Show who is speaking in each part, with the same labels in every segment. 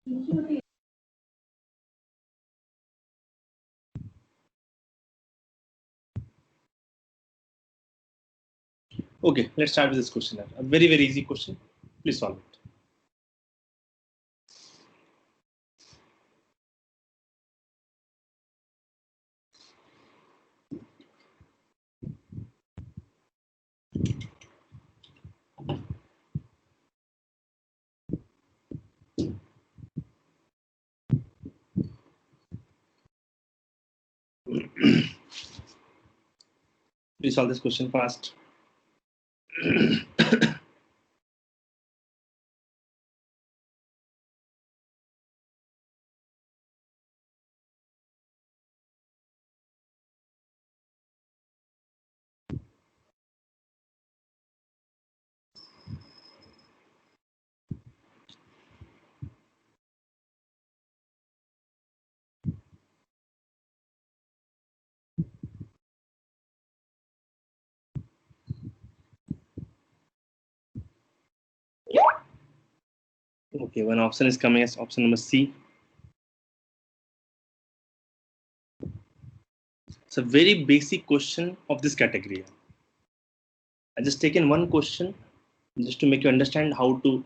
Speaker 1: Okay, let's start with this question. A very, very easy question. Please solve it. Please solve this question fast. Okay, one option is coming as option number C. It's a very basic question of this category. I just taken one question just to make you understand how to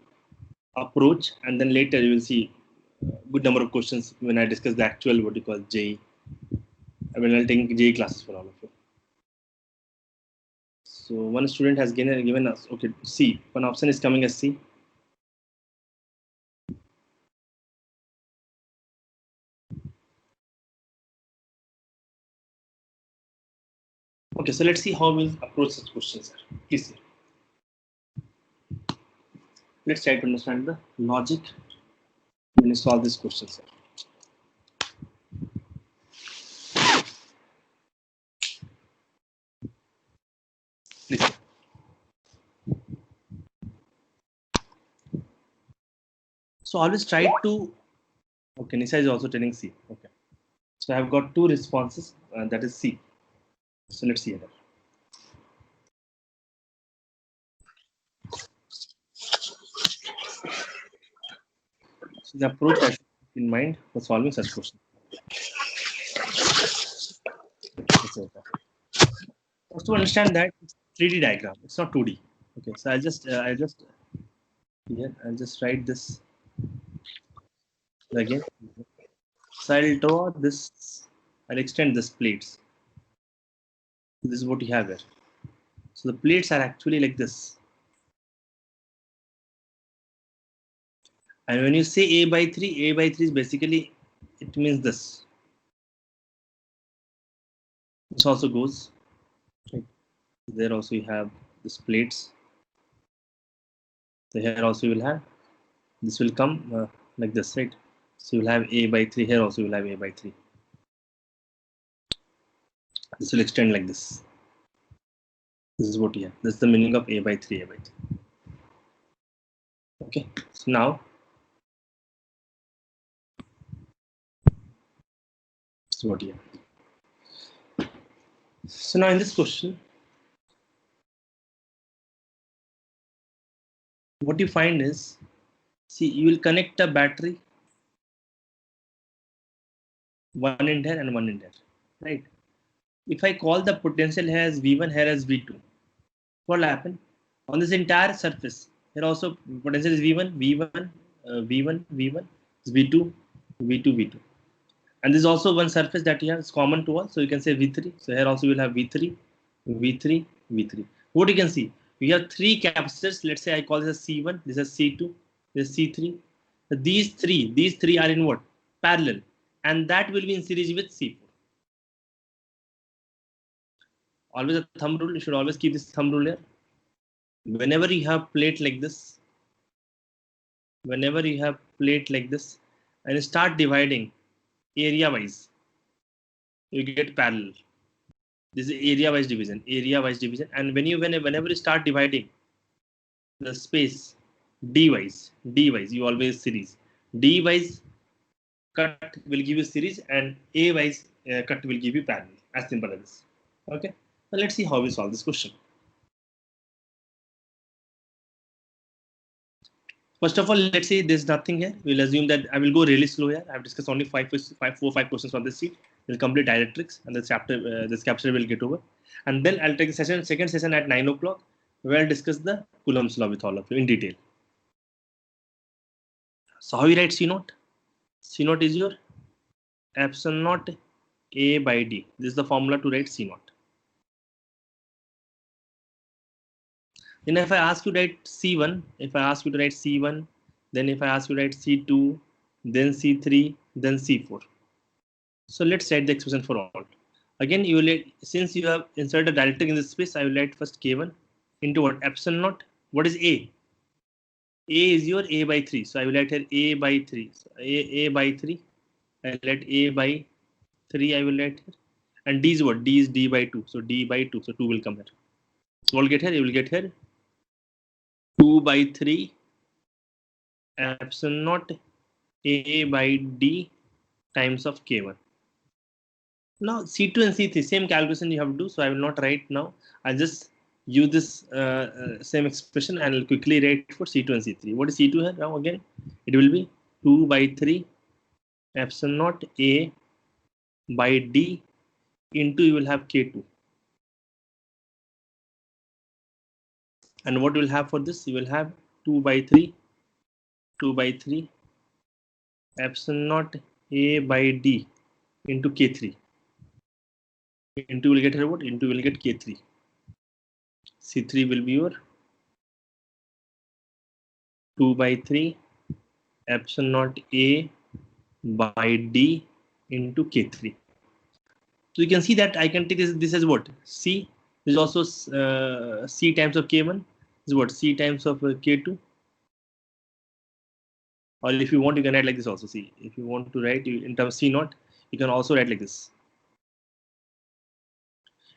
Speaker 1: approach, and then later you will see a good number of questions when I discuss the actual what you call JE. When I'll take JE classes for all of you. So one student has given us, okay, C. One option is coming as C. Okay, so let's see how we'll approach such questions. Please. Let's try to understand the logic when you solve this question, sir. Please. So always try to. Okay, Nisa is also telling C. Okay. So I've got two responses, that is C. So let's see that. So the approach I should keep in mind for solving such questions. First to understand that it's 3D diagram, it's not 2D. Okay, so I'll just write this again. So I'll draw this, I'll extend this plates. This is what you have here. So the plates are actually like this. And when you say A by 3 is basically, it means this. This also goes. Right. There also you have this plates. So here also you will have, this will come like this, right? So you will have A by 3, here also you will have A by 3. This will extend like this. This is what you have. This is the meaning of A by 3, A by 3. Okay, so now, this is what you have. So now in this question, what you find is, see, you will connect a battery, one in here and one in there, right? If I call the potential here as V1, here as V2, what will happen? On this entire surface, here also potential is V1, V1, V1, V1, V2, V2, V2. And this is also one surface that you have, is common to all. So you can say V3. So here also you will have V3, V3, V3. What you can see, we have three capacitors. Let's say I call this as C1, this is C2, this is C3. So these three are in what? Parallel. And that will be in series with C4. Always a thumb rule. You should always keep this thumb rule here. Whenever you have plate like this, and you start dividing area wise, you get parallel. This is area wise division. And whenever you start dividing the space d wise, you always series. D wise cut will give you series, and A wise cut will give you parallel. As simple as this. Okay. So let's see how we solve this question. First of all, let's say there's nothing here. We'll assume that I will go really slow here. I've discussed only four, five questions on this sheet. We'll complete dielectrics, and this chapter will get over. And then I'll take a second session at 9 o'clock, where I'll discuss the Coulomb's law with all of you in detail. So how you write C naught? C naught is your epsilon naught A by D. This is the formula to write C naught. Then if I ask you to write C1, if I ask you to write C1, then if I ask you to write C2, then C3, then C4. So let's write the expression for all. Again, you will since you have inserted a dielectric in this space, I will write first K1 into what? Epsilon naught. What is A? A is your A by 3. So I will write here A by 3. So A by 3. I will write A by 3. I will write here. And D is what? D is D by 2. So D by 2. So 2 will come here. So what will get here? You will get here 2 by 3 epsilon naught A by D times of K1. Now C2 and C3, same calculation you have to do. So I will not write now. I'll just use this same expression and I'll quickly write for C2 and C3. What is C2 here? Now again, it will be 2 by 3 epsilon naught A by D into you will have K2. And what you will have for this? You will have 2 by 3 epsilon naught A by D into K3. Into will get here what? Into will get K3. C3 will be your 2 by 3 epsilon naught A by D into K3. So you can see that I can take this as what? C. This is also C times of K1. This is what? C times of K2. Or if you want, you can write like this also. See, if you want to write in terms of C naught, you can also write like this.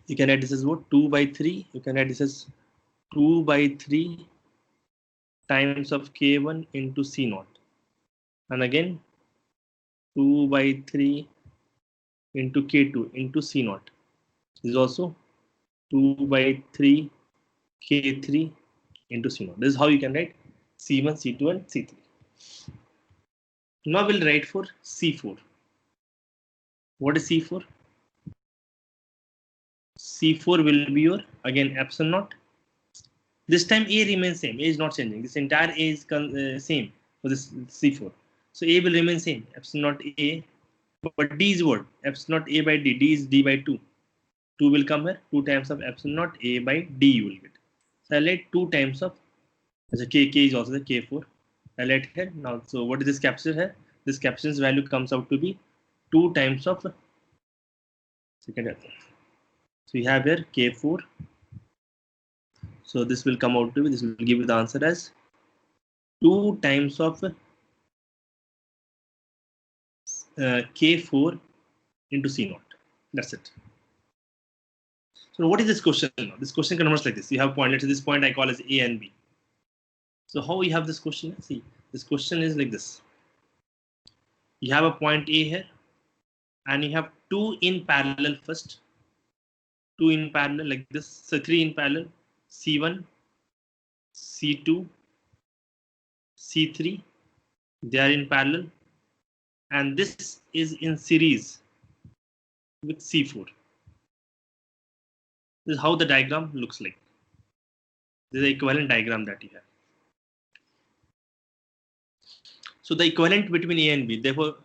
Speaker 1: You can write this as what? 2 by 3. You can write this as 2 by 3 times of K1 into C naught. And again, 2 by 3 into K2 into C naught. This is also 2 by 3 K3 into C naught. This is how you can write C1, C2, and C3. Now we'll write for C4. What is C4? C4 will be your, again, epsilon naught. This time A remains same. A is not changing. This entire A is same for this C4. So A will remain same. Epsilon naught A. But D is what? Epsilon naught A by D. D is D by 2. 2 will come here. 2 times of epsilon naught A by D you will get. So I'll write 2 times of, as a K is also the K4. I'll write here. Now, so what is this capacitor here? This capacitor's value comes out to be 2 times of second. So we have here K4. So this will come out to be, this will give you the answer as 2 times of K4 into C naught. That's it. So what is this question now? This question converts like this. You have point, let's say this point I call as A and B. So how we have this question? See, this question is like this. You have a point A here and you have 2 in parallel first. 2 in parallel like this. So 3 in parallel. C1, C2, C3. They are in parallel. And this is in series with C4. This is how the diagram looks like. This is the equivalent diagram that you have. So the equivalent between A and B. Therefore,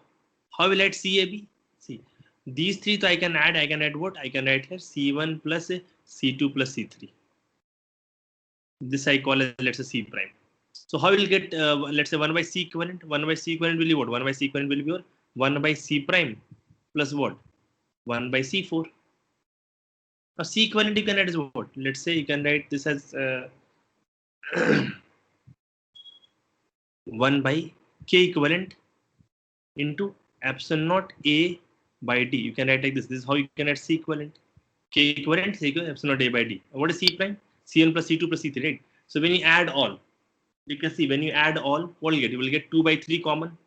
Speaker 1: how will I write CAB? See, these three, so I can add what? I can write here C1 plus C2 plus C3. This I call as, let's say, C prime. So how will you get, let's say 1 by C equivalent? 1 by C equivalent will be what? 1 by C equivalent will be your 1 by C prime plus what? 1 by C4. Now C equivalent you can write as what? Let's say you can write this as 1 by K equivalent into epsilon naught A by D. You can write like this. This is how you can write C equivalent. K equivalent, C equivalent, epsilon naught A by D. What is C prime? C1 plus C2 plus C3, right? So when you add all, you can see when you add all, what will you get? You will get 2 by 3 common.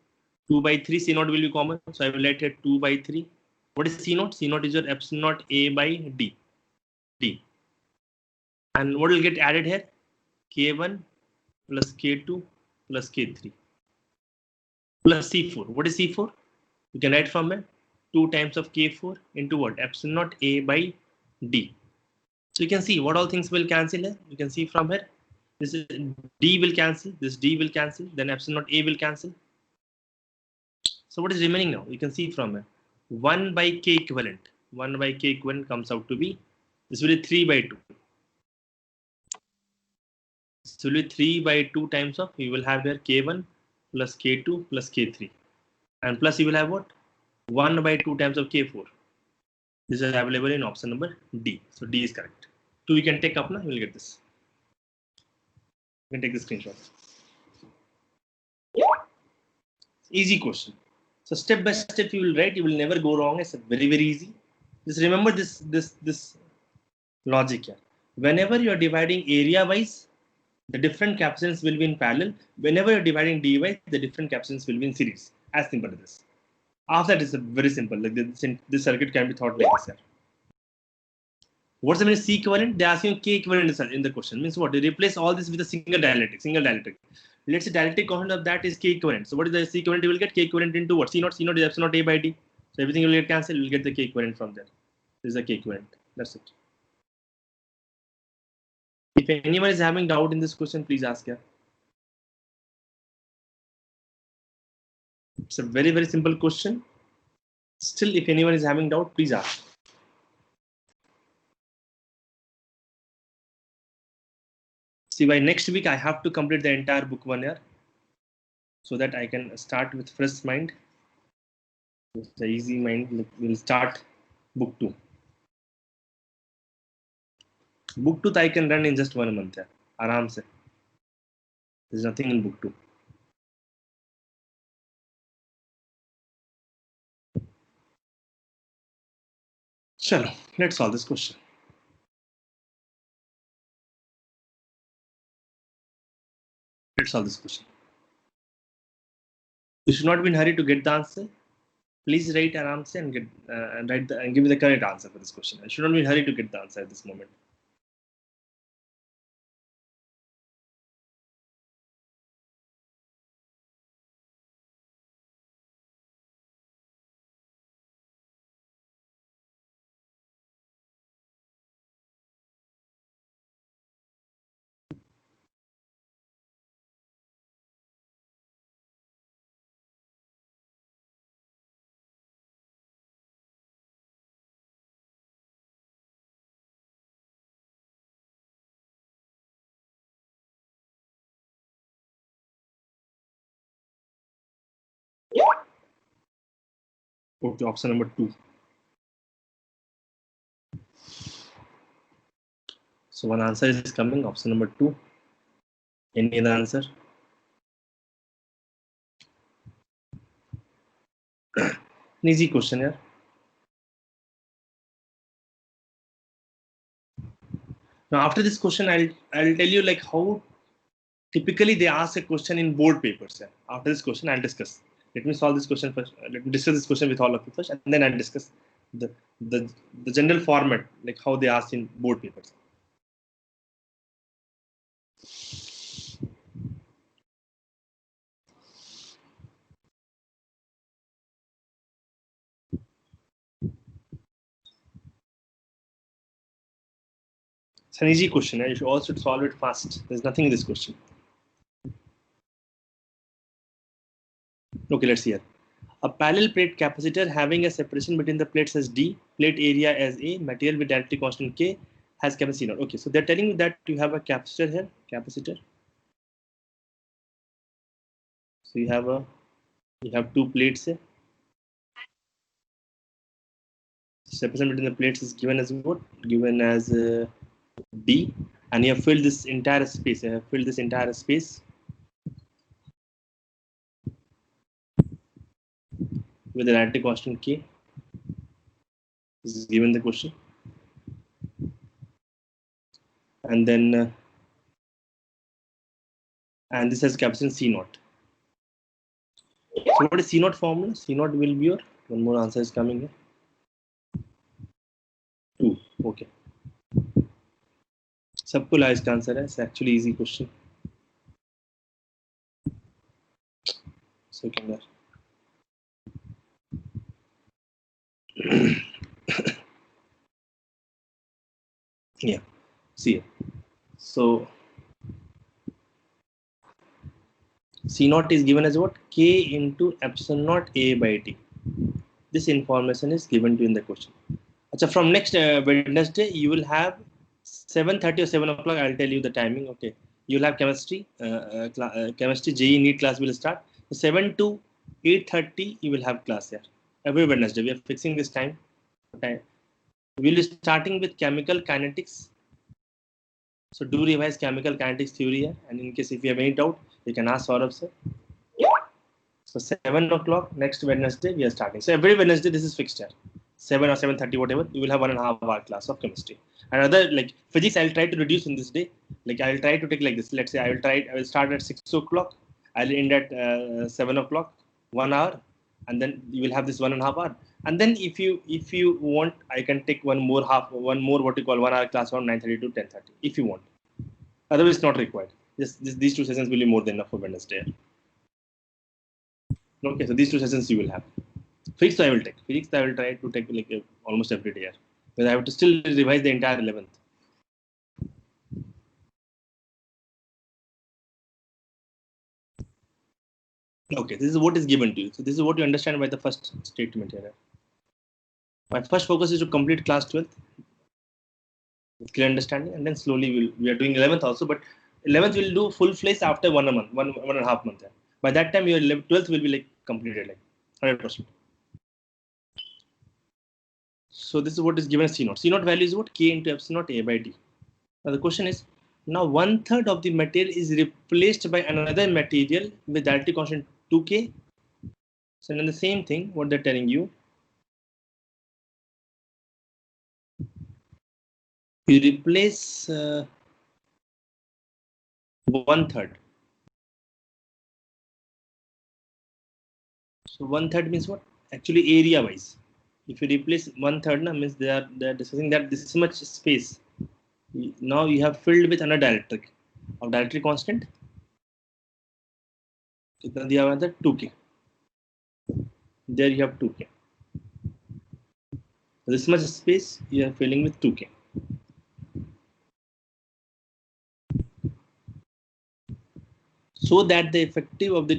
Speaker 1: 2 by 3 C naught will be common. So I will write here 2 by 3. What is C naught? C naught is your epsilon naught A by D. D. And what will get added here? K1 plus K2 plus K3 plus C4. What is C4? You can write from it 2 times of K4 into what? Epsilon naught A by D. So you can see what all things will cancel here. You can see from here. This is D will cancel. This D will cancel. Then epsilon naught A will cancel. So what is remaining now? You can see from here. 1 by K equivalent. 1 by K equivalent comes out to be, this will be 3 by 2. This will be 3 by 2 times of, you will have here K1 plus K2 plus K3. And plus you will have what? 1 by 2 times of K4. This is available in option number D. So D is correct. 2 you can take up now, you will get this. You can take the screenshot. Easy question. So step by step you will write, you will never go wrong. It's very, very easy. Just remember this logic here. Whenever you are dividing area wise, the different capacitance will be in parallel. Whenever you're dividing D wise, the different capacitance will be in series. As simple as this. After that, it's very simple. Like this circuit can be thought like this here. What's the meaning of C equivalent? They're asking K equivalent in the question. Means what? They replace all this with a single dielectric. Let's say dielectric constant of that is K equivalent. So what is the C equivalent? You will get K equivalent into what? C naught is epsilon naught A by D. So everything will get cancelled. You will get the K equivalent from there. This is the K equivalent. That's it. If anyone is having doubt in this question, please ask here. It's a very, very simple question. Still, if anyone is having doubt, please ask. See, by next week, I have to complete the entire book 1 year so that I can start with fresh mind. With the easy mind, we'll start book 2. Book 2 I can run in just 1 month. Aram se. There's nothing in book 2. Chalo, let's solve this question. Let's solve this question. You should not be in a hurry to get the answer. Please write Aram se and give me the correct answer for this question. I should not be in a hurry to get the answer at this moment. Go to option number 2. So one answer is coming, option number 2. Any other answer? An easy question here. Now after this question, I'll tell you like how typically they ask a question in board papers. Here. After this question, I'll discuss. Let me solve this question first. Let me discuss this question with all of you first, and then I'll discuss the general format, like how they ask in board papers. It's an easy question. You should also solve it fast. There's nothing in this question. Okay, let's see here. A parallel plate capacitor having a separation between the plates as D, plate area as A, material with dielectric constant K, has capacity naught. Okay, so they're telling you that you have a capacitor here, capacitor. So you have 2 plates here. Separation between the plates is given as what? Given as D, and you have filled this entire space. You have filled this entire space with the dielectric constant K. This is given the question. And then and this has capacitance C naught. So what is C naught formula? C naught will be your, one more answer is coming here. 2. Okay. सबको ला इसका answer है. It's actually easy question. second there. Yeah, see here. So C naught is given as what? K into epsilon naught A by T. This information is given to you in the question. So from next Wednesday, you will have 7:30 or 7 o'clock. I'll tell you the timing. Okay, you'll have chemistry. Chemistry JE Neet class will start. 7 to 8:30, you will have class here. Every Wednesday, we are fixing this time. Okay. We'll be starting with chemical kinetics. So do revise chemical kinetics theory here. And in case if you have any doubt, you can ask Saurabh sir. So 7 o'clock next Wednesday, we are starting. So every Wednesday, this is fixed here. 7 or 7:30, whatever, you will have 1.5 hour class of chemistry. Another like physics, I'll try to reduce in this day. Like I'll try to take like this. Let's say I will start at 6 o'clock. I'll end at 7 o'clock, 1 hour, and then you will have this 1.5 hour. And then if you want, I can take one more what you call 1 hour class from 9:30 to 10:30 if you want. Otherwise, it's not required. These two sessions will be more than enough for Wednesday. Okay, so these two sessions you will have. Physics I will take. Physics I will try to take like almost every day. Because I have to still revise the entire 11th. Okay, this is what is given to you. So this is what you understand by the first statement here. My first focus is to complete class 12th with clear understanding, and then slowly we are doing 11th also, but 11th will do full fledged after 1.5 months. By that time, your 12th will be like completed, like 100%. So this is what is given as C naught. C naught value is what? K into epsilon naught A by D. Now the question is, now 1/3 of the material is replaced by another material with density constant 2K. So then the same thing, what they're telling you, you replace 1/3. So 1/3 means what? Actually area wise. If you replace 1/3, means they are discussing that this much space. Now you have filled with another dielectric of dielectric constant. Then you have another 2K. There you have 2K. This much space you are filling with 2K. So that the effective of the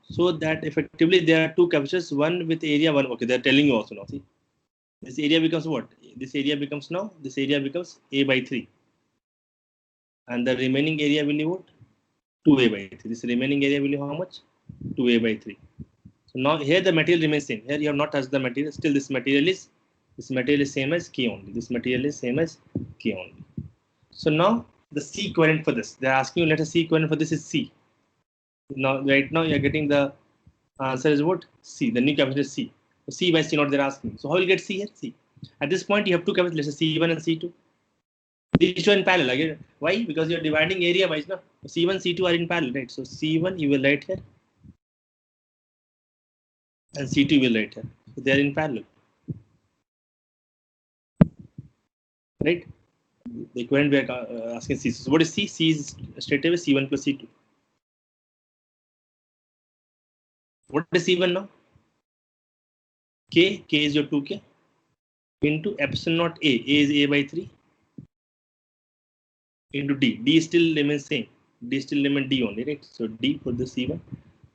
Speaker 1: so that effectively there are two capacitors, one with area, one. Okay, they're telling you also now. See, this area becomes what? This area becomes now. This area becomes A by 3, and the remaining area will be what? 2A by 3. This remaining area will be how much? 2A by 3. So now here the material remains same. Here you have not touched the material. Still this material is same as K only. This material is same as K only. So now the C equivalent for this. They're asking you, let us C equivalent for this is C. Now right now you're getting the answer is what? C. The new capacitor is C. So C by C naught they're asking. So how will you get C here? C. At this point you have two capacitors. Let's say C1 and C2. These two are in parallel again. Why? Because you're dividing area wise now. C1, C2 are in parallel, right? So C1 you will write here, and C2 will write here. So they are in parallel, right? The equivalent we are asking C. So what is C? C is straight away C1 plus C2. What is C1 now? K is your 2K into epsilon naught A. A is A by 3 into D. D still remains same. D still remains D only, right? So D for the C1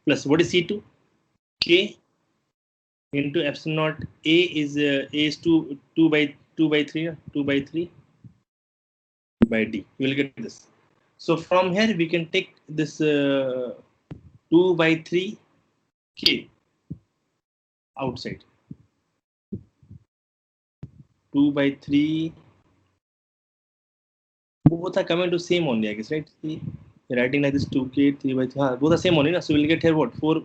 Speaker 1: plus what is C2? K into epsilon naught A is 2 by 3 by D. You will get this. So from here we can take this 2 by 3 K outside. 2 by 3, both are coming to same only, I guess, right? See, you're writing like this 2K, 3 by 3. Both are same only, so we'll get here what? 4.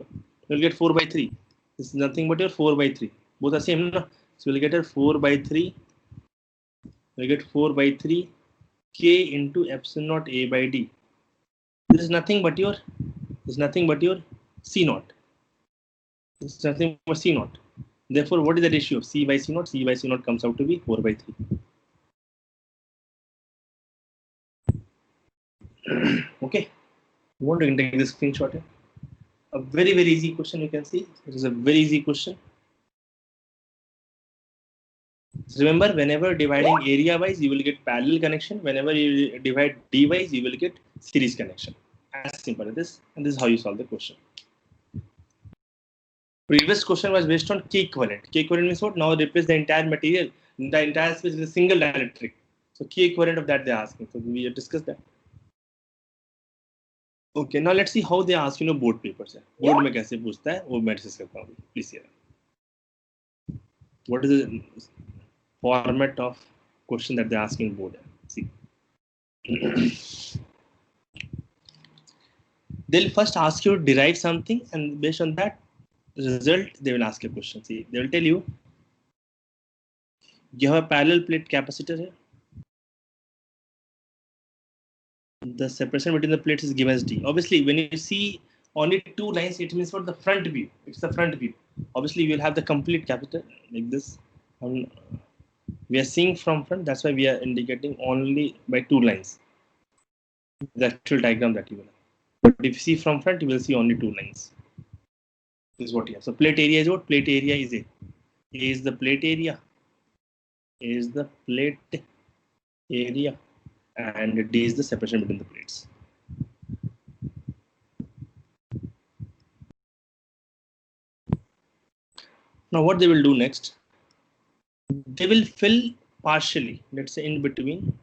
Speaker 1: We'll get 4 by 3. This is nothing but your 4 by 3. Both are same, no? So we'll get here 4 by 3. We'll get 4 by 3 K into epsilon naught A by D. This is nothing but your C naught. This is nothing but C naught. Therefore, what is the ratio of C by C naught? C by C naught comes out to be 4 by 3. Okay. You want to take this screenshot here? A very easy question. You can see it is a very easy question. So remember, whenever dividing area wise, you will get parallel connection. Whenever you divide d wise, you will get series connection. As simple as this, and this is how you solve the question. Previous question was based on K equivalent. K equivalent means what? Now replace the entire material, the entire space with a single dielectric. So K equivalent of that they are asking. So we have discussed that. Okay, now let's see how they ask board papers. Board में कैसे पूछता है वो मैं discuss करता हूँ. Please hear. What is the format of question that they are asking board? See. They'll first ask you to derive something, and based on that result, they will ask you a question. See, they will tell you have a parallel plate capacitor here. The separation between the plates is given as D. Obviously, when you see only two lines, it means what? The front view. It's the front view. Obviously, you will have the complete capacitor like this. We are seeing from front. That's why we are indicating only by two lines. The actual diagram that you will have. But if you see from front, you will see only two lines. This is what you have. So plate area is what? Plate area is A. A is the plate area. A is the plate area. And D is the separation between the plates. Now what they will do next? They will fill partially, let's say in between.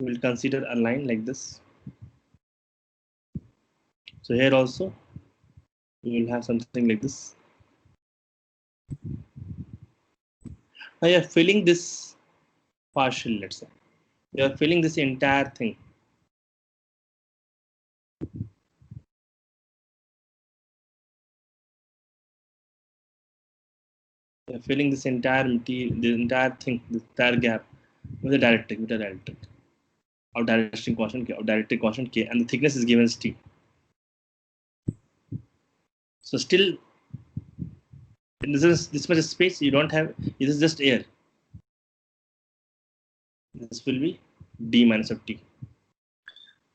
Speaker 1: We will consider a line like this. So here also we will have something like this. Now you are filling this partially, let's say. You are filling this entire thing. You are filling this entire material, the entire thing, the entire gap with a dielectric, of dielectric constant K, and the thickness is given as T. So still, in this much space, you don't have, this is just air. This will be D minus of T.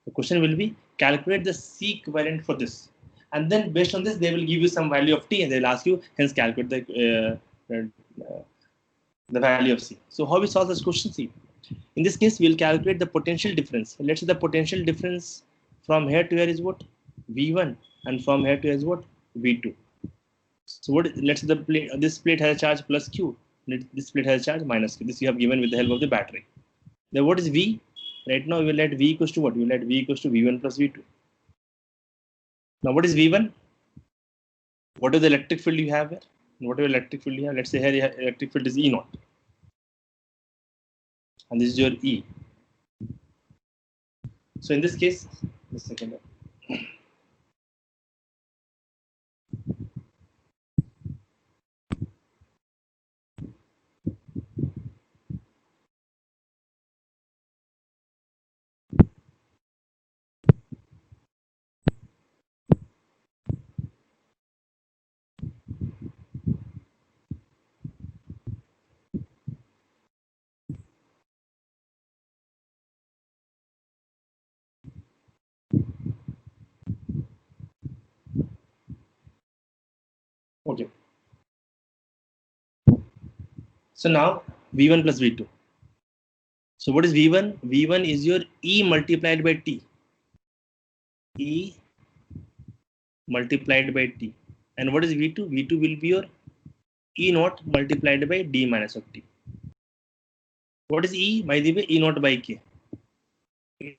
Speaker 1: The question will be calculate the C equivalent for this. And then based on this, they will give you some value of T and they'll ask you, hence calculate the value of C. So how we solve this question? See, in this case, we'll calculate the potential difference. Let's say the potential difference from here to here is what? V1, and from here to here is what? V2. So what? Let's say the plate, this plate has a charge plus Q. This plate has a charge minus Q. This you have given with the help of the battery. Then what is V? Right now we will let V equals to what? We will let V equals to V1 plus V2. Now what is V1? What is the electric field you have here? Whatever electric field you have, let's say here electric field is E naught. And this is your E. So in this case, just a second. Okay. So now V1 plus V2. So what is V1? V1 is your E multiplied by T. E multiplied by T. And what is V2? V2 will be your E naught multiplied by D minus of T. What is E? By the way, E naught by K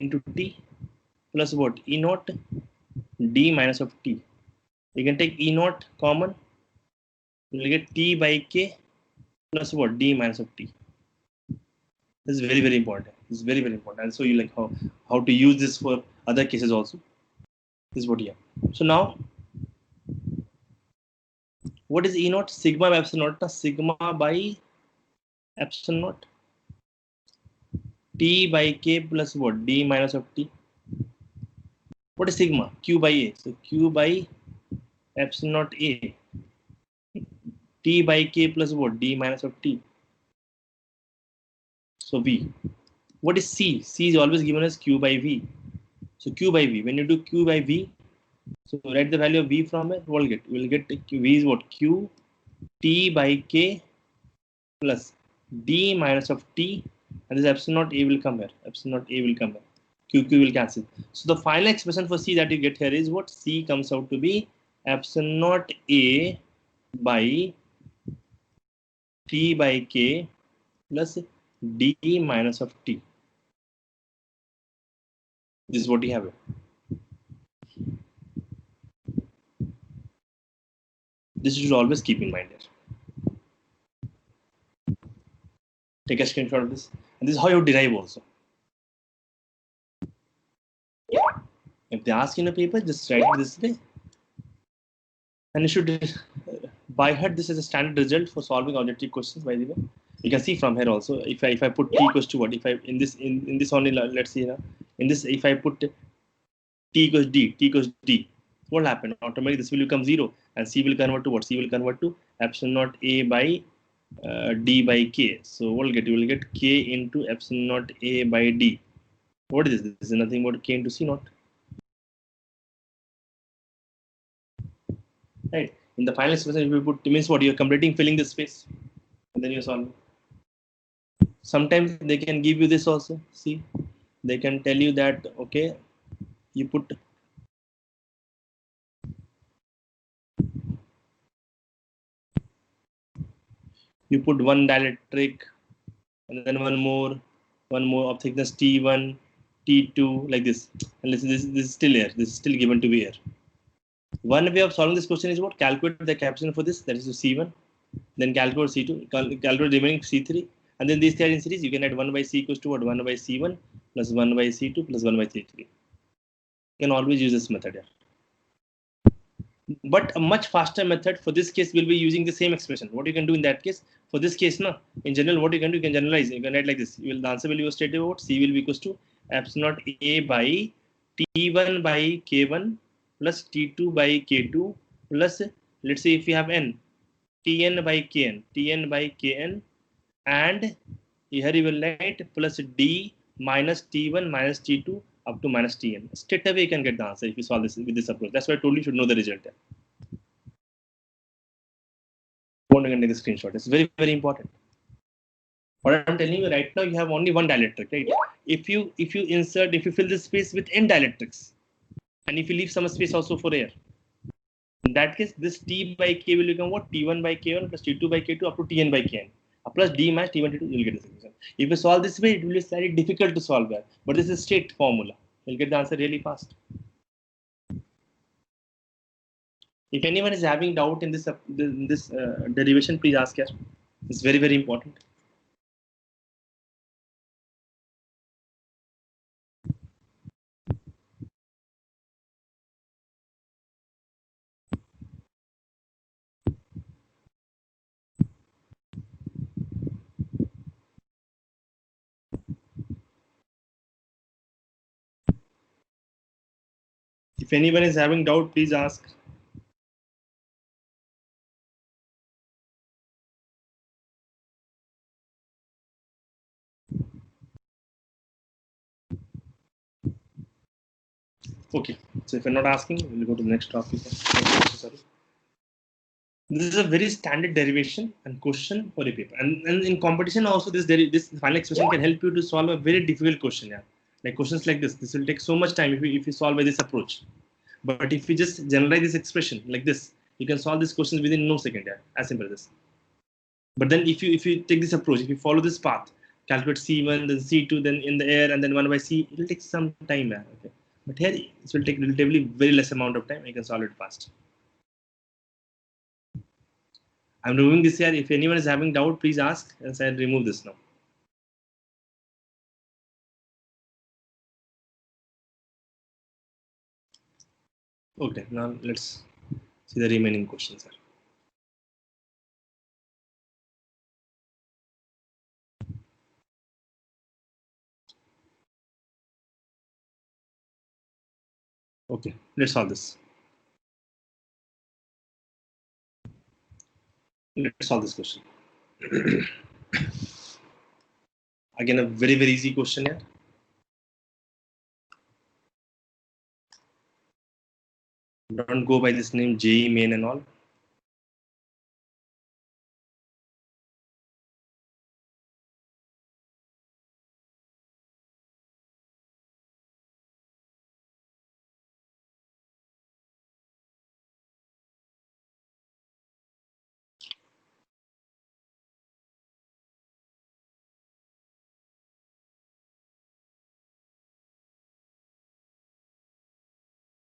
Speaker 1: into T plus what? E naught D minus of T. You can take E naught common. You will get T by K plus what? D minus of T. This is very important. This is very important. And so you like how to use this for other cases also. This is what you have. So now, what is E naught? Sigma by epsilon naught. Sigma by epsilon naught. T by K plus what? D minus of T. What is sigma? Q by A. So Q by epsilon naught A. T by K plus what? D minus of T. So V. What is C? C is always given as Q by V. So Q by V. When you do Q by V, So write the value of V from it. We'll get V is what? Q T by K plus D minus of T, and this epsilon naught A will come here. Epsilon naught A will come here. Q will cancel. So the final expression for C that you get here is what? C comes out to be epsilon naught A by T by K plus D minus of T. This is what you have here. This you should always keep in mind here. Take a screenshot of this. And this is how you derive also. If they ask in a paper, just write it this way. And you should by heart this is a standard result for solving objective questions, by the way. You can see from here also. If I put T equals to what? If I in this only, let's see now. In this, if I put T equals D, what will happen? Automatically this will become 0, and C will convert to what? C will convert to epsilon naught A by D by K. So what will get? You will get K into epsilon naught A by D. What is this? This is nothing but K into C naught. Right. In the final expression, if you put, means what? You're completing filling this space, and then you're solving. Sometimes they can give you this also. See, they can tell you that okay, you put one dielectric and then one more of thickness T1, T2, like this. And listen, this is still air. This is still given to be air. One way of solving this question is what? Calculate the capacitance for this, that is C1, then calculate C2, calculate the remaining C3, and then these three are in series. You can add 1 by C equals to what? 1 by C1 plus 1 by C2 plus 1 by C3. You can always use this method here. But a much faster method for this case will be using the same expression. What you can do in that case, for this case, no, in general, what you can do, you can generalize. You can write like this. The answer will be straight away what? C will be equals to epsilon naught A by T1 by K1 plus T2 by K2 plus, let's say if you have N, Tn by Kn, and here you will write plus D minus T1 minus T2 up to minus Tn. Straight away you can get the answer if you solve this with this approach. That's why I told you should know the result. You can take a screenshot. It's very, very important. What I'm telling you right now, you have only one dielectric, right? If you fill this space with n dielectrics, and if you leave some space also for air, in that case, this T by K will become what? T1 by K1 plus T2 by K2 up to Tn by Kn. Plus D minus T1 T2, you'll get this equation. If you solve this way, it will be slightly difficult to solve that. But this is straight formula. You'll get the answer really fast. If anyone is having doubt in this derivation, please ask us. It's very, very important. If anyone is having doubt, please ask. Okay, so if you're not asking, we'll go to the next topic. Sorry. This is a very standard derivation and question for a paper. And in competition also, this final expression can help you to solve a very difficult question. Yeah, like questions like this. This will take so much time if you solve by this approach. But if you just generalize this expression like this, you can solve these questions within no second. Yeah, as simple as this. But then if you take this approach, if you follow this path, calculate C1, then C2, then in the air, and then 1 by C, it will take some time. Yeah, okay. But here, this will take relatively very less amount of time. You can solve it fast. I'm removing this here. If anyone is having doubt, please ask, and I'll remove this now. Okay, now let's see the remaining questions here. Okay, let's solve this. Let's solve this question. Again, a very, very easy question here. Don't go by this name JE main and all.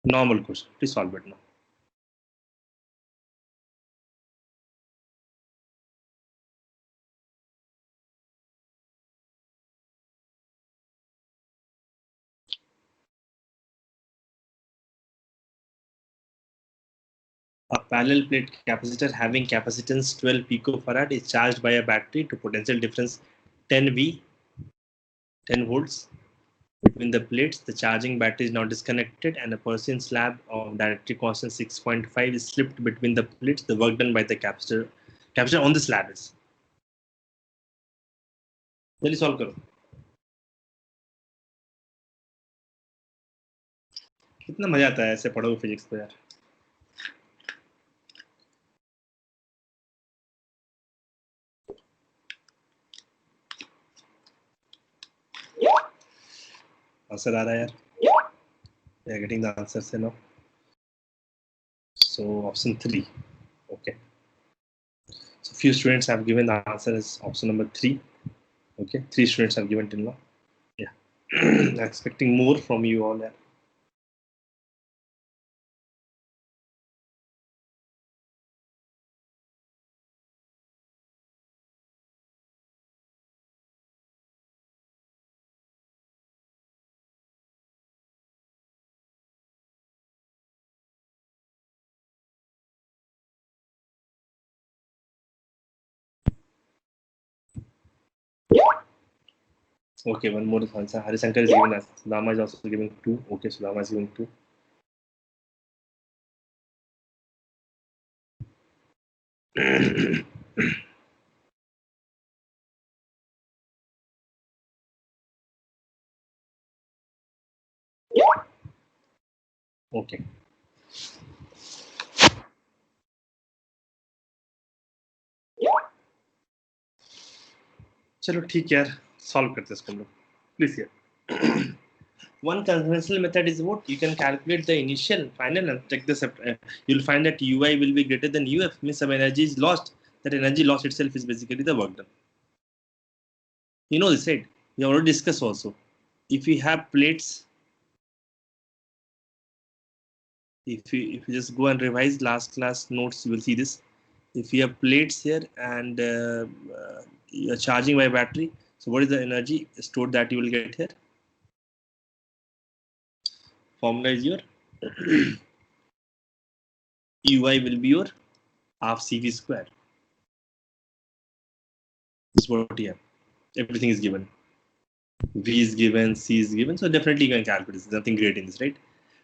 Speaker 1: Normal question. Please solve it now. A parallel plate capacitor having capacitance 12 picofarad is charged by a battery to potential difference 10 V, 10 volts. Between the plates, the charging battery is now disconnected and a Persian slab of dielectric constant 6.5 is slipped between the plates. The work done by the capacitor on the slab is. जल्दी solve करो. कितना मजा आता है ऐसे पढ़ो physics तो यार. आंसर आ रहा है यार. We are getting the answers now. So option 3. Okay. So few students have given the answer as option number 3. Okay. 3 students have given till now. Yeah. I'm expecting more from you all there. Okay, one more answer. Harishankar is given as. Sudama is also giving 2. Okay, Sudama is giving 2. Okay. चलो ठीक है यार, solve करते हैं इसको हम लोग. Please here. One conventional method is what you can calculate the initial, final, and check this. You'll find that UI will be greater than UF. Means some energy is lost. That energy loss itself is basically the work done. You know this, right? We already discussed also. If we have plates, if you just go and revise last class notes, you will see this. If you have plates here and you're charging by battery, so what is the energy stored that you will get here? Formula is your UI will be your half CV square. This is what you have. Everything is given. V is given, C is given. So definitely you can calculate. There's nothing great in this, right?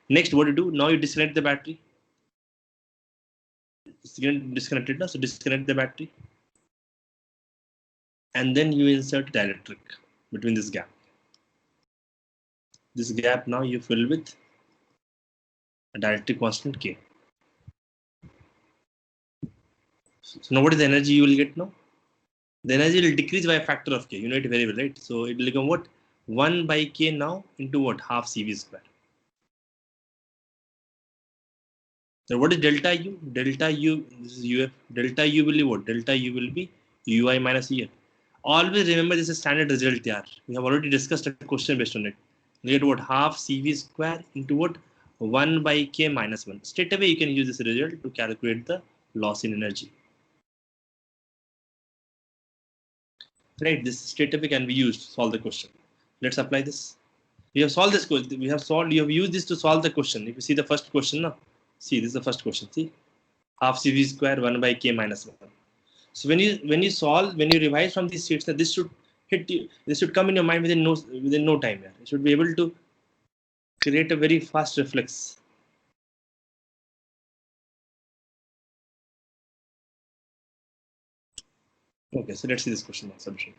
Speaker 1: Next, what do you do? Now you disconnect the battery. It's disconnected now. So disconnect the battery. And then you insert dielectric between this gap. This gap now you fill with a dielectric constant K. So now what is the energy you will get now? The energy will decrease by a factor of K. You know it very well, right? So it will become what? 1 by K now into what? Half CV square. So what is delta U? Delta U, this is UF. Delta U will be what? Delta U will be UI minus EF. Always remember this is standard result here. We have already discussed a question based on it. You get what? Half CV square into what? 1 by K minus 1. Straight away you can use this result to calculate the loss in energy. Right, this straight away can be used to solve the question. Let's apply this. We have solved this question. We have used this to solve the question. If you see the first question now, see this is the first question. See, half CV square 1 by K minus 1. So when you solve, when you revise from these sheets, this should hit you. This should come in your mind within no time. Yeah. You should be able to create a very fast reflex. Okay, so let's see this question now. Solution.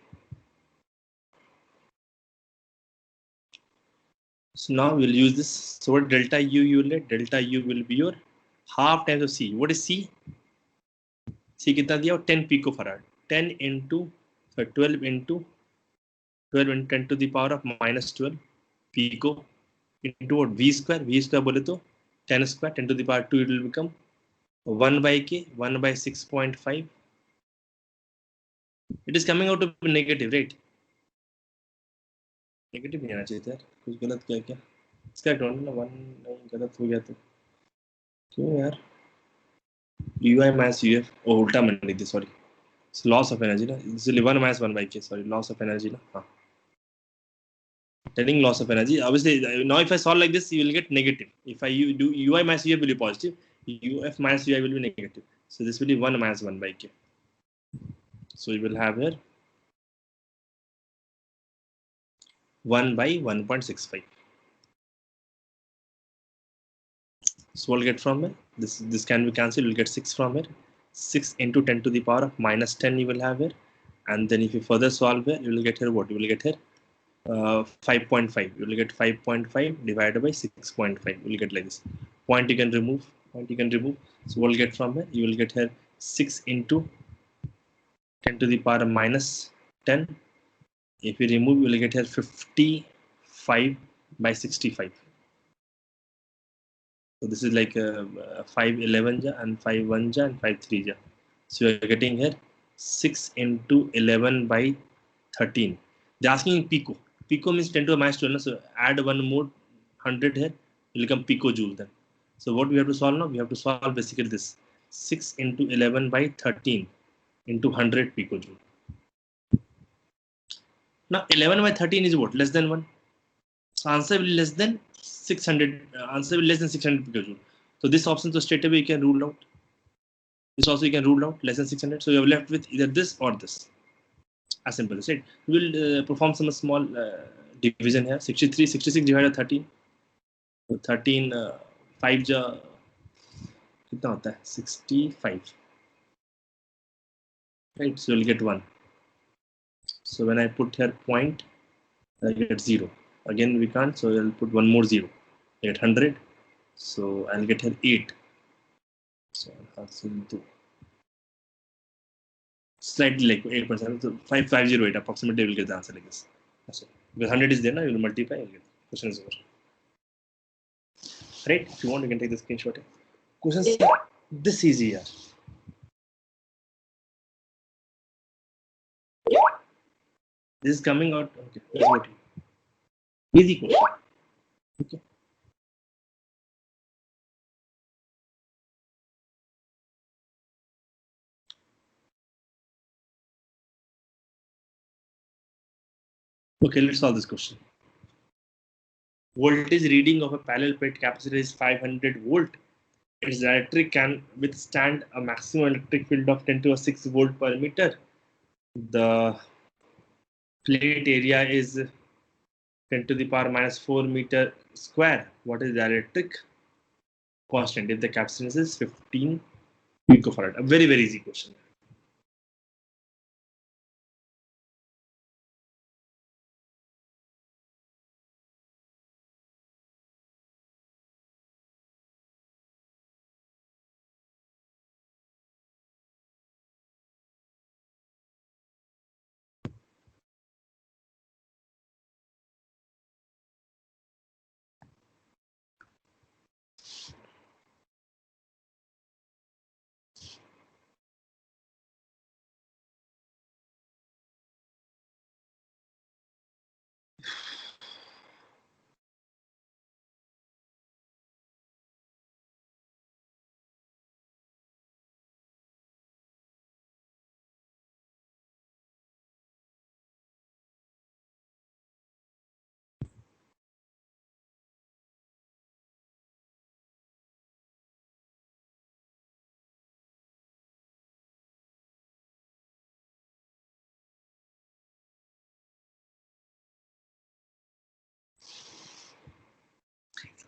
Speaker 1: So now we'll use this. So what delta U you will get? Delta U will be your half times of C. What is C? C कितना दिया? 10 picofarad. 10 into 12 into 12 into 10 to the power of minus 12 pico into what? V square. V square बोले तो 10 square 10 to the power 2 it will become 1 by K 1 by 6.5. It is coming out to be negative, right? Negative नहीं आना चाहिए था, कुछ गलत किया क्या? इसका ढूंढना ना, वन नहीं गलत हो गया तो क्यों यार? UI minus UF, ओ उल्टा मैंने लिख दिया, सॉरी. Loss of energy ना, इसलिए 1 minus 1 by K, sorry, loss of energy ना, हाँ. Telling loss of energy, obviously now if I solve like this you will get negative. If I do UI minus UF will be positive, UF minus UI will be negative. So this will be 1 minus 1 by K. So you will have here 1 by 1.65. So we'll get from here, this can be cancelled, you'll get 6 from here. 6 into 10 to the power of minus 10 you will have here. And then if you further solve here, you will get here what? You will get here 5.5. You will get 5.5 divided by 6.5. You will get like this. Point you can remove. Point you can remove. So we'll get from here. You will get here 6 into 10 to the power of minus 10. If you remove, you will get here 55 by 65. So this is like 5 11 ja and 5 1 ja and 5 3 ja. So you are getting here 6 into 11 by 13. They're asking in pico. Pico means 10 to the minus 12. So add one more 100 here, it will become picojoule then. So what we have to solve now? We have to solve basically this. 6 into 11 by 13 into 100 picojoule. Now 11 by 13 is what? Less than 1. So answer will be less than 600. Answer will be less than 600 picojoule. So this option, so straight away you can rule out. This also you can rule out less than 600. So you are left with either this or this. As simple as it. We will perform some small division here. 66 divided by 13. So 13 5 ja कितना होता है? 65. Right, so you'll get 1. So when I put here point, I get 0. Again we can't, so I'll put one more 0. I get 100. So I'll get here 8. So I'll do slightly like 8%. So 5508 approximately will get the answer like this. That's it. Because 100 is there now, you will multiply, you'll get the question is over. Right? If you want, you can take the screenshot. Questions this easy here. This is coming out. Okay, let's go to easy question. Okay. Okay, let's solve this question. Voltage reading of a parallel plate capacitor is 500 volt. Its dielectric can withstand a maximum electric field of 10 to the 6 volt per meter. The plate area is 10 to the power minus 4 meter square. What is the dielectric constant if the capacitance is 15 picofarad? A very, very easy question.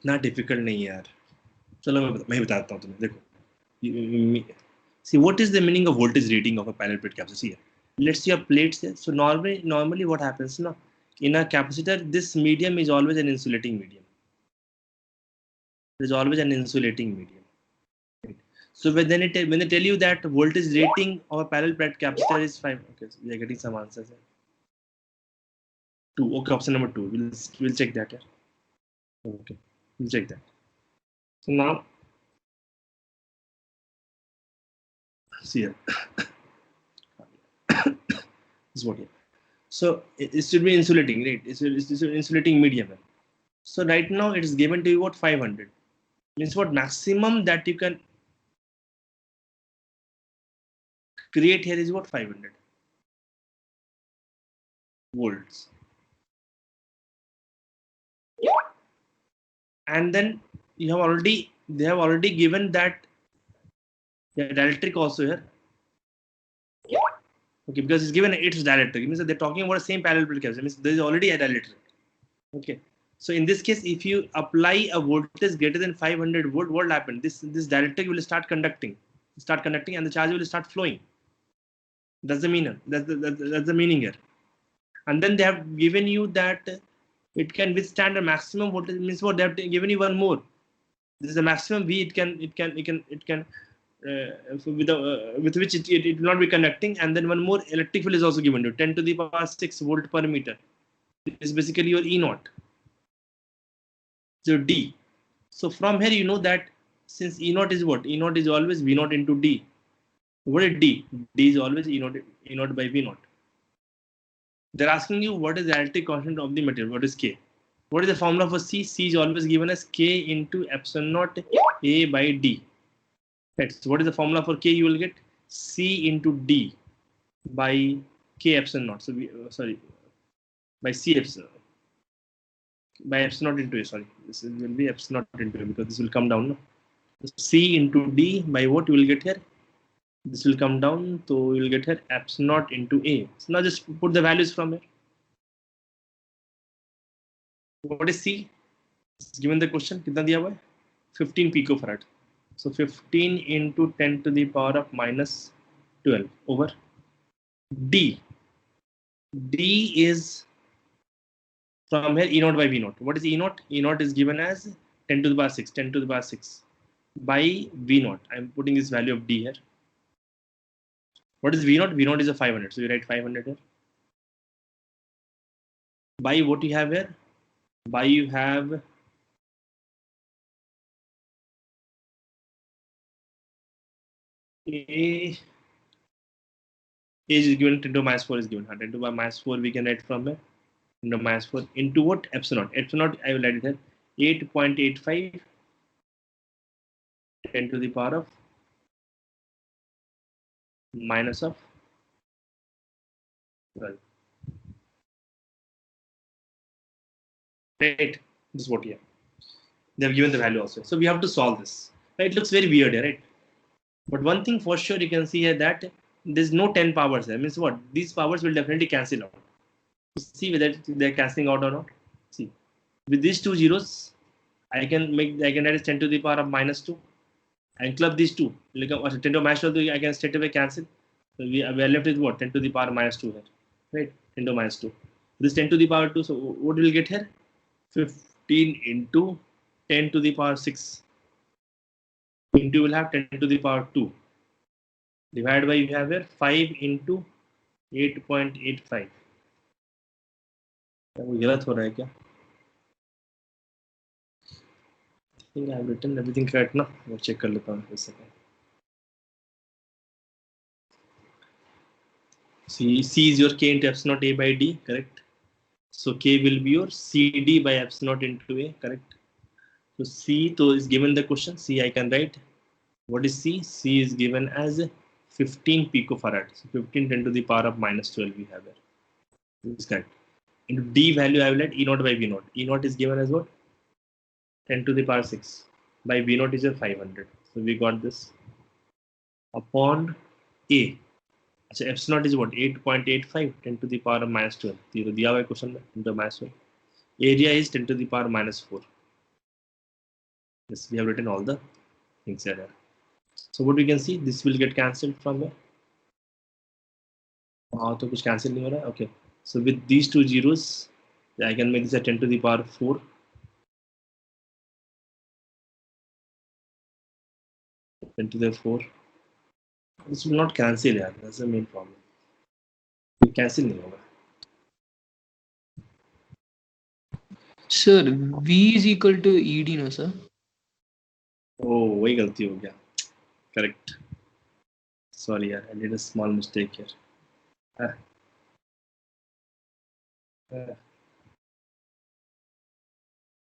Speaker 1: इतना difficult नहीं है यार. चलो मैं बताता हूँ तुम्हें. देखो, see what is the meaning of voltage reading of a parallel plate capacitor? See, let's see a plate here. So normally what happens ना, In a capacitor, this medium is always an insulating medium. It is always an insulating medium. Right? So when they tell you that voltage rating of a parallel plate capacitor is 5, okay, so we are getting some answers here. 2, okay, option number 2. We'll check that here. Okay, we'll check that. So now, see here. This is what here. So it should be insulating, right? It's an insulating medium. So right now it is given to you what 500. Means what maximum that you can create here is what 500 volts. And then they have already given that dielectric also here. Okay, because it's given its dielectric. It means that they're talking about the same parallel plate capacitor. It means there is already a dielectric. Okay. So in this case, if you apply a voltage greater than 500 volt, what will happen? This dielectric will start conducting, and the charge will start flowing. That's the meaning. That's the meaning here. And then they have given you that it can withstand a maximum voltage. Means what they have given you one more. This is the maximum V. It can with which it will not be conducting. And then one more electric field is also given to you, 10 to the power 6 volt per meter. This is basically your E naught. So D. So from here you know that since E naught is what? E naught is always V naught into D. What is D? D is always E naught by V naught. They're asking you what is the electric constant of the material. What is K? What is the formula for C? C is always given as K into epsilon naught A by D. Right. So what is the formula for K? You will get C into D by K epsilon naught. So by C epsilon. By epsilon naught into A. Sorry, this will be epsilon naught into A because this will come down. No? C into D by what you will get here? This will come down, so you will get here epsilon naught into A. So now just put the values from here. What is C? It's given the question. कितना दिया हुआ है? 15 picofarad. So 15 into 10 to the power of minus 12 over D. D is from here E naught by V naught. What is E naught? E naught is given as 10 to the power 6. 10 to the power 6 by V naught. I'm putting this value of D here. What is V naught? V naught is a 500. So you write 500 here. By what you have here? By you have A is given 10 to minus 4 is given. 10 to minus 4 we can write from here. 10 to minus 4 into what? Epsilon. Epsilon I will write it here. 8.85 10 to the power of minus of 12. Right. This is what here. They have given the value also. So we have to solve this. Right? It looks very weird here, right? But one thing for sure you can see here that there's no 10 powers there. Means what? These powers will definitely cancel out. See whether they're cancelling out or not. See, with these two zeros, I can write as 10 to the power of minus 2 and club these two. Like 10 to the minus 2, I can straight away cancel. So we are left with what? 10 to the power minus 2 here. Right? 10 to minus 2. This 10 to the power 2. So what will get here? 15 into 10 to the power 6. Into will have 10 to the power 2. Divided by you have here 5 into 8.85. वो गलत हो रहा है क्या? I think I have written everything correct ना? मैं check कर लेता हूँ एक second. C is your K into epsilon naught A by D, correct? So K will be your CD by epsilon naught into A, correct? So C so is given the question. C I can write. What is C? C is given as 15 picofarad. So 15 10 to the power of minus 12 we have here. This is correct. Into D value I will let E naught by V naught. E naught is given as what? 10 to the power 6 by V naught is your 500. So we got this upon A. So epsilon naught is what? 8.85 10 to the power of minus 12. तो दिया हुआ है question में 10 to minus 12. Area is 10 to the power minus 4. Yes, we have written all the things here. So what we can see, this will get cancelled from here. तो कुछ cancel नहीं हो रहा है. Okay. So with these two zeros, I can make this at 10 to the power 4. To the 4. This will not cancel. Yeah, that's the main problem. Cancel नहीं होगा.
Speaker 2: Sir, V is equal to ED, no sir?
Speaker 1: Oh, वही गलती हो गया. Correct. Sorry, I did a small mistake here.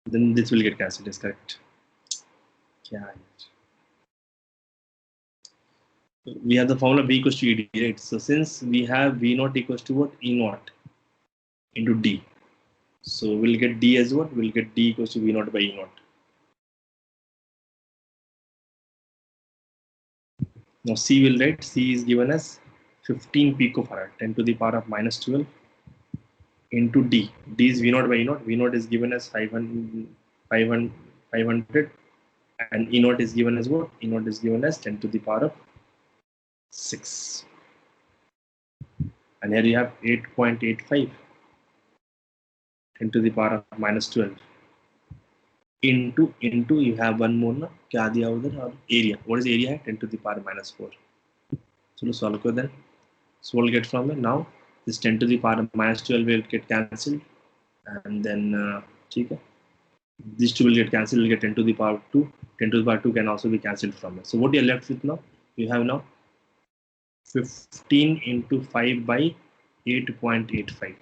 Speaker 1: Then this will get cancelled. Is correct. Yeah. We have the formula B equals to ED, right? So since we have V naught equals to what? E naught into D. So we'll get D as what? We'll get D equals to V naught by E naught. Now C will write, C is given as 15 picofarad, 10 to the power of minus 12 into D. D is V naught by E naught. V naught is given as 500 and E naught is given as what? E naught is given as 10 to the power of 6. And here you have 8.85 10 to the power of minus 12 into you have one more ना क्या दिया उधर और area. What is area? 10 to the power minus 4. So solve करो then. So we'll get from it now. This 10 to the power minus 12 will get cancelled, and then ठीक है. These two will get cancelled. We'll get 10 to the power 2. 10 to the power 2 can also be cancelled from it. So what you are left with now? You have now 15 into 5 by 8.85.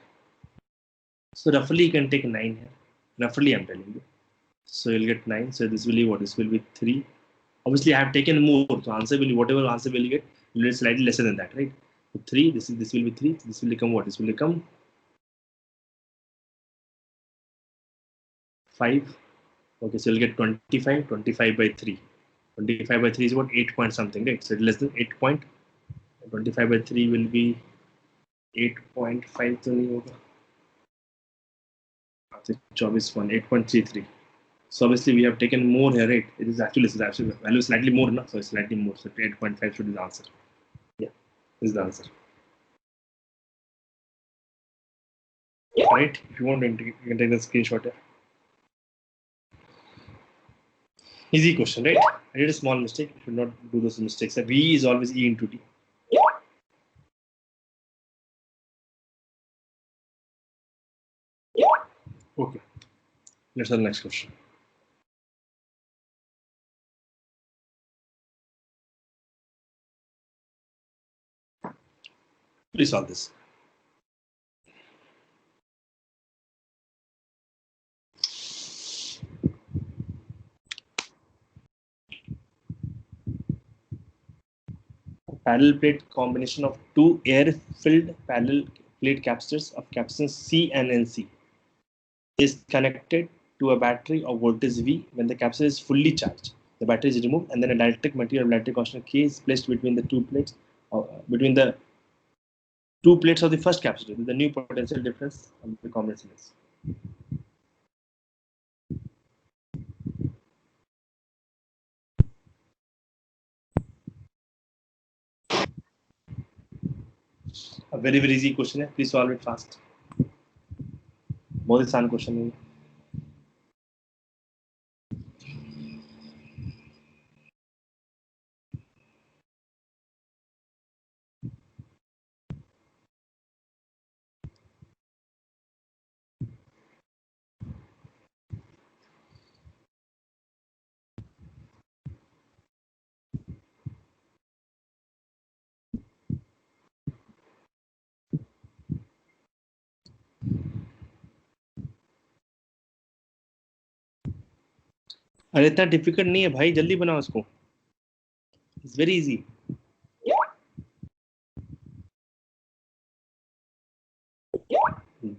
Speaker 1: So roughly you can take 9 here. Roughly I'm telling you. So you'll get 9. So this will be what? This will be 3. Obviously I have taken more. So answer will be whatever answer will you get, will be slightly lesser than that, right? So 3. This will be 3. This will become what? This will become 5. Okay, so you'll get 25. 25 by 3. 25 by 3 is what? 8 point something, right? So less than 8 point. 25 by 3 will be 8.5 तो नहीं होगा. 8.33. So obviously we have taken more here, right? It is actually value slightly more, no? So it's slightly more. So 8.5 should be the answer. Yeah, this is the answer. Right? If you want, you can take the screenshot here. Easy question, right? I did a small mistake. You should not do those mistakes. V is always E into D. Okay. Let's have the next question. Please solve this. A parallel plate combination of two air-filled parallel plate capacitors of capacitance C and NC is connected to a battery of voltage V. When the capacitor is fully charged, the battery is removed, and then a dielectric material of dielectric constant K is placed between the two plates, between the two plates of the first capacitor. The new potential difference of the combination is. A very easy question. Please solve it fast. बहुत आसान question है. अरे इतना difficult नहीं है भाई, जल्दी बनाओ इसको. It's very easy.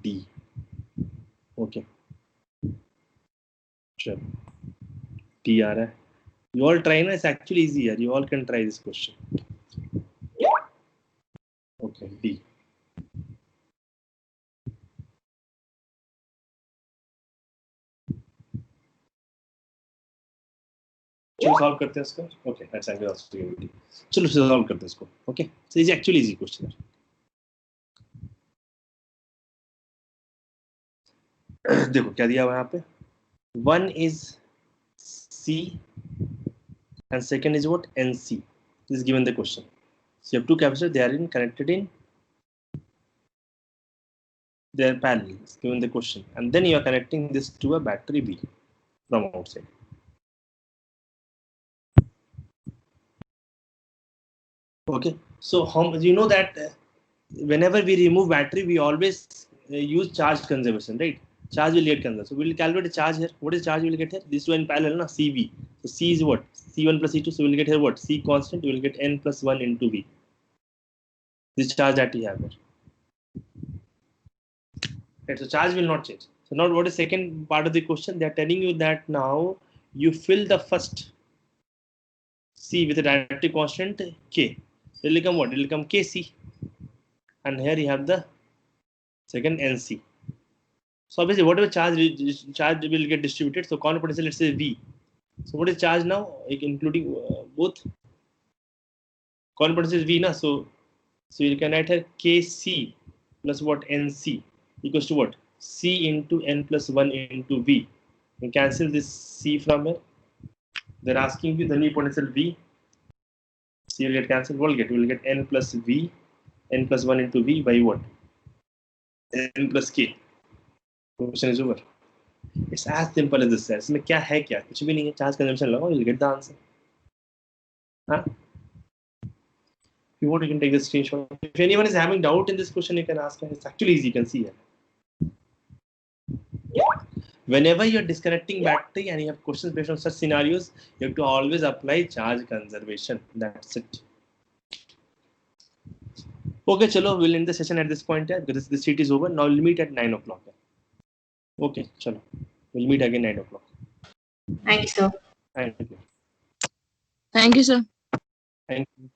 Speaker 1: D. Okay, चलो टी आ रहा है. You all try ना, it's actually easy यार. You all can try this question. Okay, D. चलो सॉल्व करते हैं इसको. Okay, let's angle of unity. चलो सॉल्व करते हैं इसको. Okay, so is actually easy question. देखो क्या दिया हुआ है यहाँ पे, 1 is C and second is what, NC. This is given the question. So you have two capacitors, they are connected in, they are parallel. It's given the question, and then you are connecting this to a battery B from outside. Okay, so how you know that whenever we remove battery, we always use charge conservation, right? Charge will get conserved. So we will calculate the charge here. What is charge we will get here? These two in parallel, na? CV. So C is what? C1 plus C2. So we will get here what? C constant. We will get N plus 1 into V. This charge that we have here. Right, so charge will not change. So now what is second part of the question? They are telling you that now you fill the first C with a dielectric constant K. So it will become what? It will become Kc. And here you have the second NC. So obviously whatever charge will get distributed. So corner potential, let's say V. So what is charge now? Including both. Corner potential is V na. So you can write here Kc plus what, NC equals to what? C into N plus 1 into V. You cancel this C from here. They're asking you the new potential V. C will get cancelled. What will get N plus V, N plus 1 into V by what? N plus K. Question is over. It's as simple as this. इसमें क्या है क्या? कुछ भी नहीं है. Charge consumption लगाओ, you'll get the answer. Huh? If you want, you can take the screenshot. If anyone is having doubt in this question, you can ask. It's actually easy. You can see it. Whenever you're disconnecting battery and you have questions based on such scenarios, you have to always apply charge conservation. That's it. Okay, chalo, we'll end the session at this point because this sheet is over. Now we'll meet at 9 o'clock. Okay, chalo. We'll meet again 9 o'clock.
Speaker 3: Thank you, sir.
Speaker 1: Thank you.
Speaker 3: Thank you, sir.
Speaker 1: Thank you.